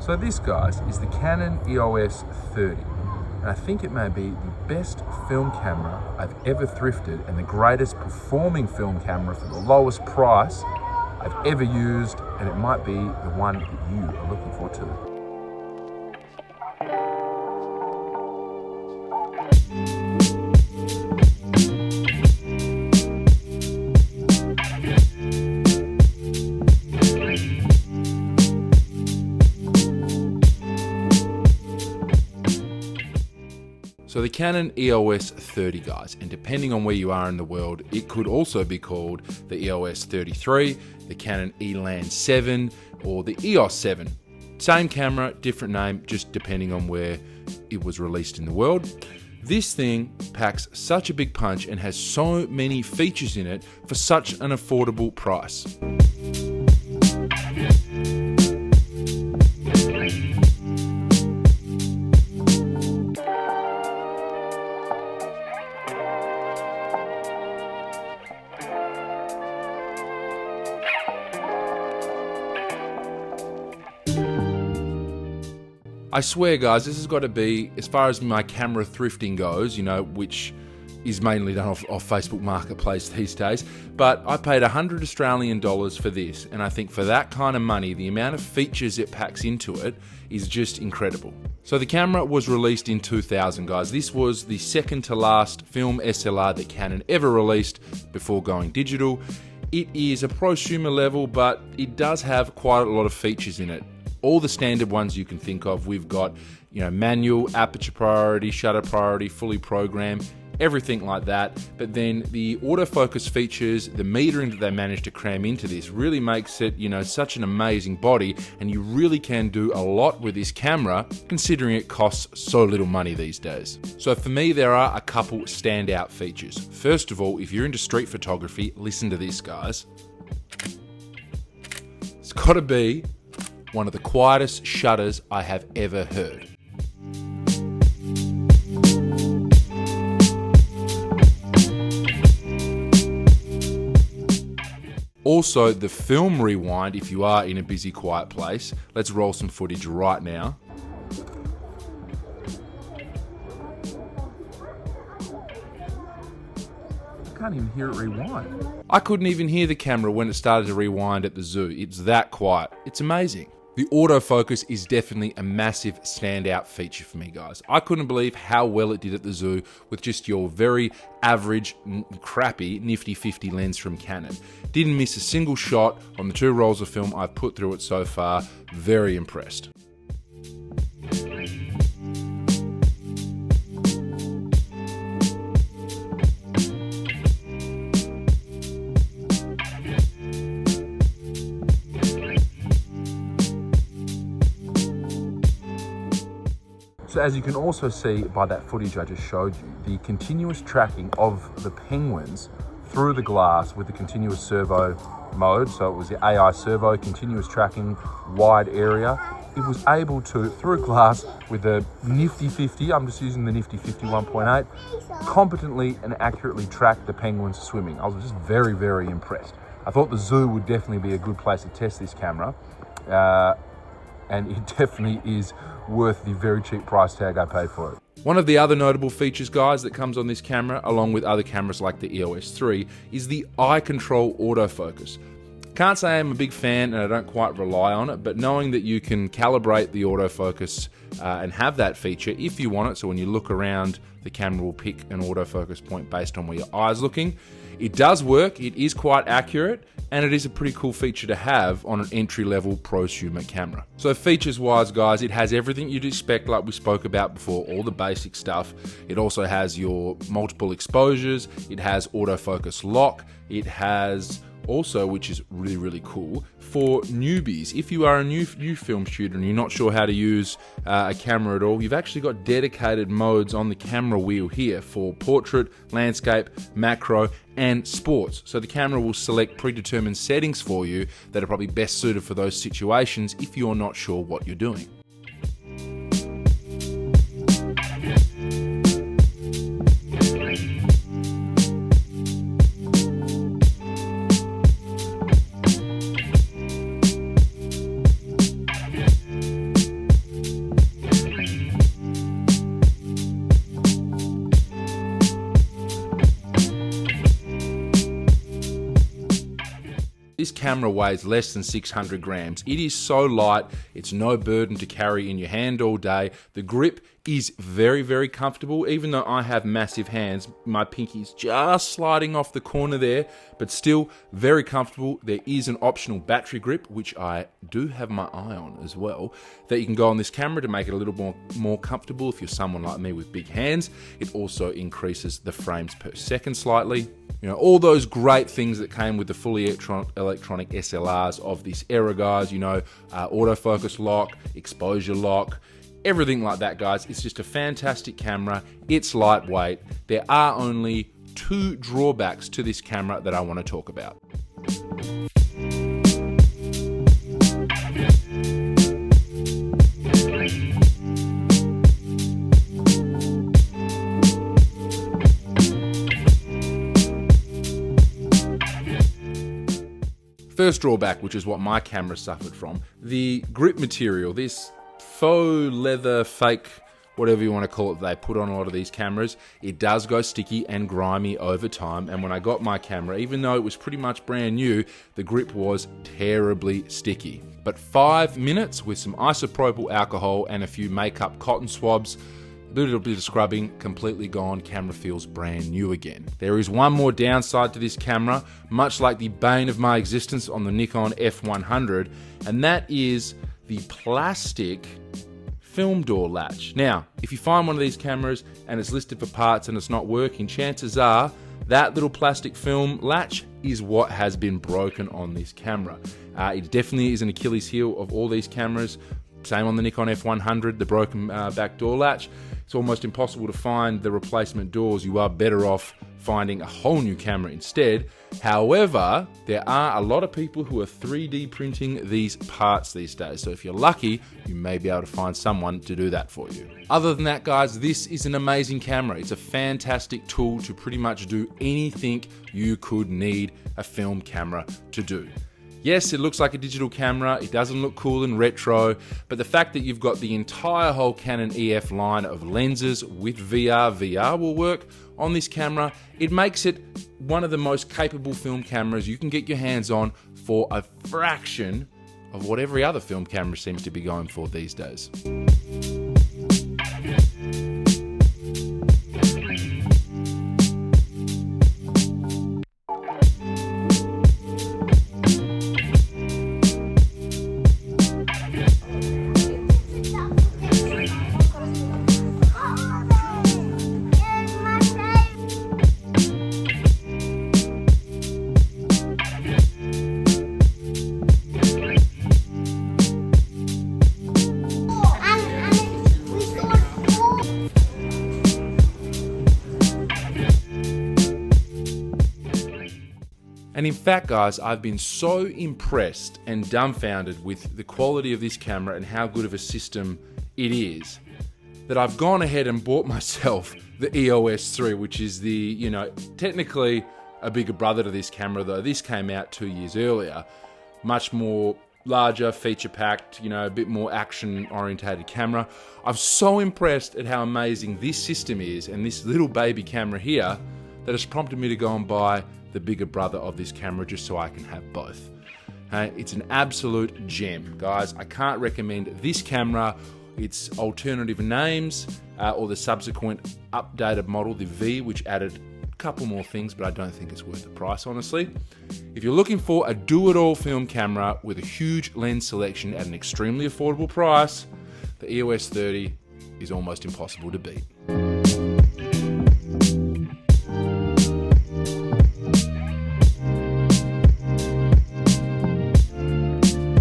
So this, guys, is the Canon EOS 30. And I think it may be the best film camera I've ever thrifted and the greatest performing film camera for the lowest price I've ever used, and it might be the one that you are looking for too. So the Canon EOS 30, guys, and depending on where you are in the world, it could also be called the EOS 33, the Canon Elan 7, or the EOS 7. Same camera, different name, just depending on where it was released in the world. This thing packs such a big punch and has so many features in it for such an affordable price. I swear, guys, this has got to be, as far as my camera thrifting goes, which is mainly done off Facebook Marketplace these days, but I paid $100 Australian for this, and I think for that kind of money, the amount of features it packs into it is just incredible. So the camera was released in 2000, guys. This was the second to last film SLR that Canon ever released before going digital. It is a prosumer level, but it does have quite a lot of features in it. All the standard ones you can think of. We've got, manual, aperture priority, shutter priority, fully programmed, everything like that. But then the autofocus features, the metering that they managed to cram into this really makes it, such an amazing body, and you really can do a lot with this camera considering it costs so little money these days. So for me, there are a couple standout features. First of all, if you're into street photography, listen to this, guys. It's got to be one of the quietest shutters I have ever heard. Also, the film rewind if you are in a busy, quiet place. Let's roll some footage right now. I can't even hear it rewind. I couldn't even hear the camera when it started to rewind at the zoo. It's that quiet. It's amazing. The autofocus is definitely a massive standout feature for me, guys. I couldn't believe how well it did at the zoo with just your very average, crappy nifty 50 lens from Canon. Didn't miss a single shot on the 2 rolls of film I've put through it so far. Very impressed. So as you can also see by that footage I just showed you, the continuous tracking of the penguins through the glass with the continuous servo mode. So it was the AI servo, continuous tracking, wide area. It was able to, through glass with a nifty 50, I'm just using the nifty 50 1.8, competently and accurately track the penguins swimming. I was just very, very impressed. I thought the zoo would definitely be a good place to test this camera. And it definitely is worth the very cheap price tag I paid for it. One of the other notable features, guys, that comes on this camera, along with other cameras like the EOS 3, is the eye control autofocus. Can't say I'm a big fan and I don't quite rely on it, but knowing that you can calibrate the autofocus and have that feature if you want it, so when you look around, the camera will pick an autofocus point based on where your eye's looking. It does work, it is quite accurate, and it is a pretty cool feature to have on an entry-level prosumer camera. So features-wise, guys, it has everything you'd expect like we spoke about before, all the basic stuff. It also has your multiple exposures, it has autofocus lock, it has also, which is really, really cool, for newbies. If you are a new film shooter and you're not sure how to use a camera at all, you've actually got dedicated modes on the camera wheel here for portrait, landscape, macro, and sports. So the camera will select predetermined settings for you that are probably best suited for those situations if you're not sure what you're doing. camera weighs less than 600 grams. It is so light, it's no burden to carry in your hand all day. The grip is very, very comfortable. Even though I have massive hands, my pinky's just sliding off the corner there, but still very comfortable. There is an optional battery grip, which I do have my eye on as well, that you can go on this camera to make it a little more comfortable if you're someone like me with big hands. It also increases the frames per second slightly. You know, all those great things that came with the fully electronic SLRs of this era, guys. You know, autofocus lock, exposure lock, everything like that, guys. It's just a fantastic camera. It's lightweight. There are only 2 drawbacks to this camera that I want to talk about. First drawback, which is what my camera suffered from, the grip material, this faux leather, fake, whatever you want to call it, they put on a lot of these cameras, it does go sticky and grimy over time. And when I got my camera, even though it was pretty much brand new, the grip was terribly sticky. But 5 minutes with some isopropyl alcohol and a few makeup cotton swabs, a little bit of scrubbing, completely gone, camera feels brand new again. There is one more downside to this camera, much like the bane of my existence on the Nikon F100, and that is the plastic film door latch. Now, if you find one of these cameras and it's listed for parts and it's not working, chances are that little plastic film latch is what has been broken on this camera. It definitely is an Achilles heel of all these cameras. Same on the Nikon F100, the broken back door latch. It's almost impossible to find the replacement doors. You are better off finding a whole new camera instead. However, there are a lot of people who are 3D printing these parts these days. So if you're lucky, you may be able to find someone to do that for you. Other than that, guys, this is an amazing camera. It's a fantastic tool to pretty much do anything you could need a film camera to do. Yes, it looks like a digital camera, it doesn't look cool and retro, but the fact that you've got the entire whole Canon EF line of lenses with VR will work on this camera. It makes it one of the most capable film cameras you can get your hands on for a fraction of what every other film camera seems to be going for these days. And in fact, guys, I've been so impressed and dumbfounded with the quality of this camera and how good of a system it is that I've gone ahead and bought myself the EOS 3, which is the, technically a bigger brother to this camera, though this came out 2 years earlier. Much more larger, feature-packed, a bit more action-orientated camera. I'm so impressed at how amazing this system is and this little baby camera here that has prompted me to go and buy the bigger brother of this camera just so I can have both. It's an absolute gem, guys. I can't recommend this camera, its alternative names, or the subsequent updated model, the V, which added a couple more things, but I don't think it's worth the price, honestly. If you're looking for a do-it-all film camera with a huge lens selection at an extremely affordable price, the EOS 30 is almost impossible to beat.